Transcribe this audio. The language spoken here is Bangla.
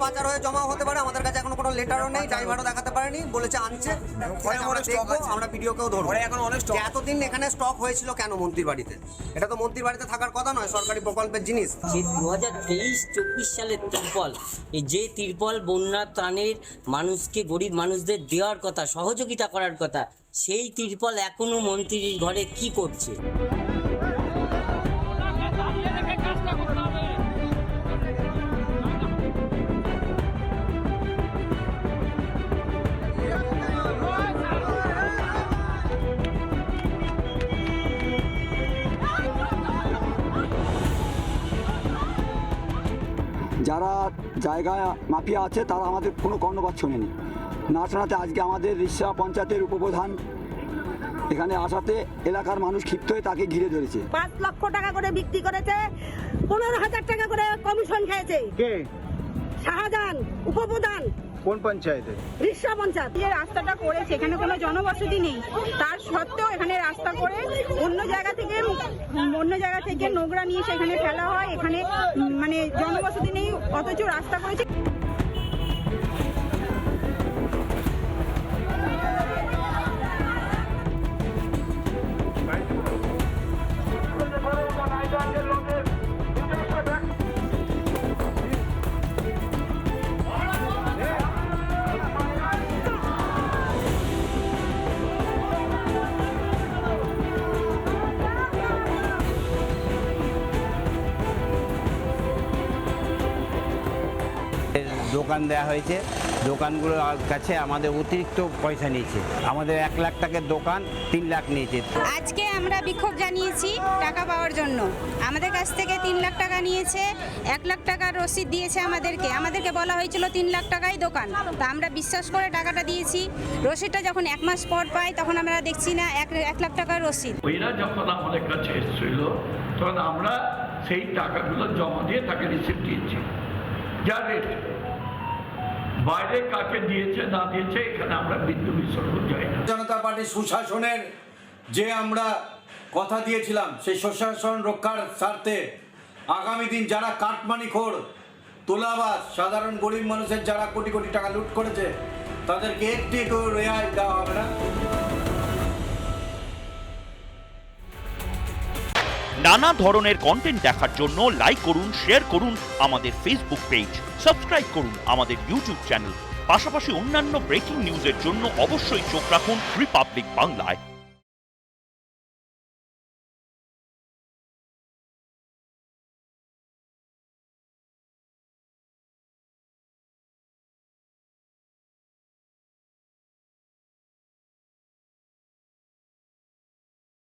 পাচার হয়ে জমা হতে পারে। আমাদের কাছে এখনো কোনো লেটারও নেই, ড্রাইভারও দেখাতে পারেনি, বলেছে আনছে, আমরা দেখবো, আমরা ভিডিওকেও ধরবো। এতদিন এখানে স্টক হয়েছিল কেন মন্ত্রীর বাড়িতে? এটা তো মন্ত্রীর বাড়িতে থাকার কথা নয়, সরকারি প্রকল্পের জিনিস। যে 2023-24 সালের তিরপল, এই যে তিরপল বন্যা ত্রাণের মানুষকে, গরিব মানুষদের দেওয়ার কথা, সহযোগিতা করার কথা, সেই তিরপল এখনো মন্ত্রীর ঘরে কি করছে? যারা জায়গা মাফিয়া আছে তারা আমাদের কোনো কর্ণপাত শোনেনি। না শোনাতে আজকে আমাদের রিসা পঞ্চায়েতের উপপ্রধান এখানে আসাতে এলাকার মানুষ ক্ষিপ্ত হয়ে তাকে ঘিরে ধরেছে। 5 লক্ষ টাকা করে বিক্রি করেছে, 15,000 টাকা করে কমিশন খেয়েছে। কে? শাহজাহান উপপ্রধান। কোন পঞ্চায়েতে? রিসা পঞ্চায়েত। যে রাস্তাটা করেছে এখানে কোনো জনবসতি নেই, তার সত্ত্বেও এখানে রাস্তা করে অন্য জায়গা থেকে নোংরা নিয়ে সেখানে ফেলা হয়। এখানে মানে জনবসতি নেই, অথচ রাস্তা করেছে। দোকান দেওয়া হয়েছে, দোকানগুলোর কাছে আমাদের অতিরিক্ত পয়সা নিয়েছে। আমাদের 1 লাখ টাকার দোকান 3 লাখ নিয়েছে। আজকে আমরা বিক্ষোভ জানিয়েছি টাকা পাওয়ার জন্য। আমাদের কাছ থেকে 3 লাখ টাকা নিয়েছে, 1 লাখ টাকার রসিদ দিয়েছে আমাদেরকে বলা হয়েছিল 3 লাখ টাকাই দোকান। তা আমরা বিশ্বাস করে টাকাটা দিয়েছি। রসিদটা যখন 1 মাস পর পাই তখন আমরা দেখছি না 1 লাখ টাকার রসিদ। ওইরা যখন আমাদের কাছে এসেছিল তখন আমরা সেই টাকাগুলো জমা দিয়ে তাকে রিসিপ্ট দিয়েছি। যা রেট বাইরে কাকে দিয়েছে না দিয়েছে এখানে আমরা বিন্দু বিসর্গ যাই না। জনতা পার্টির সুশাসনের যে আমরা কথা দিয়েছিলাম, সেই সুশাসন রক্ষার স্বার্থে আগামী দিন যারা কাটমানিখোর, তোলাবাজ, সাধারণ গরিব মানুষের যারা কোটি কোটি টাকা লুট করেছে তাদেরকে একটি রেহাই দেওয়া হবে না। নানা ধরনের কন্টেন্ট দেখার জন্য লাইক করুন, শেয়ার করুন আমাদের ফেসবুক পেজ, সাবস্ক্রাইব করুন আমাদের ইউটিউব চ্যানেল। পাশাপাশি অন্যান্য ব্রেকিং নিউজের জন্য অবশ্যই চোখ রাখুন রিপাবলিক বাংলায়।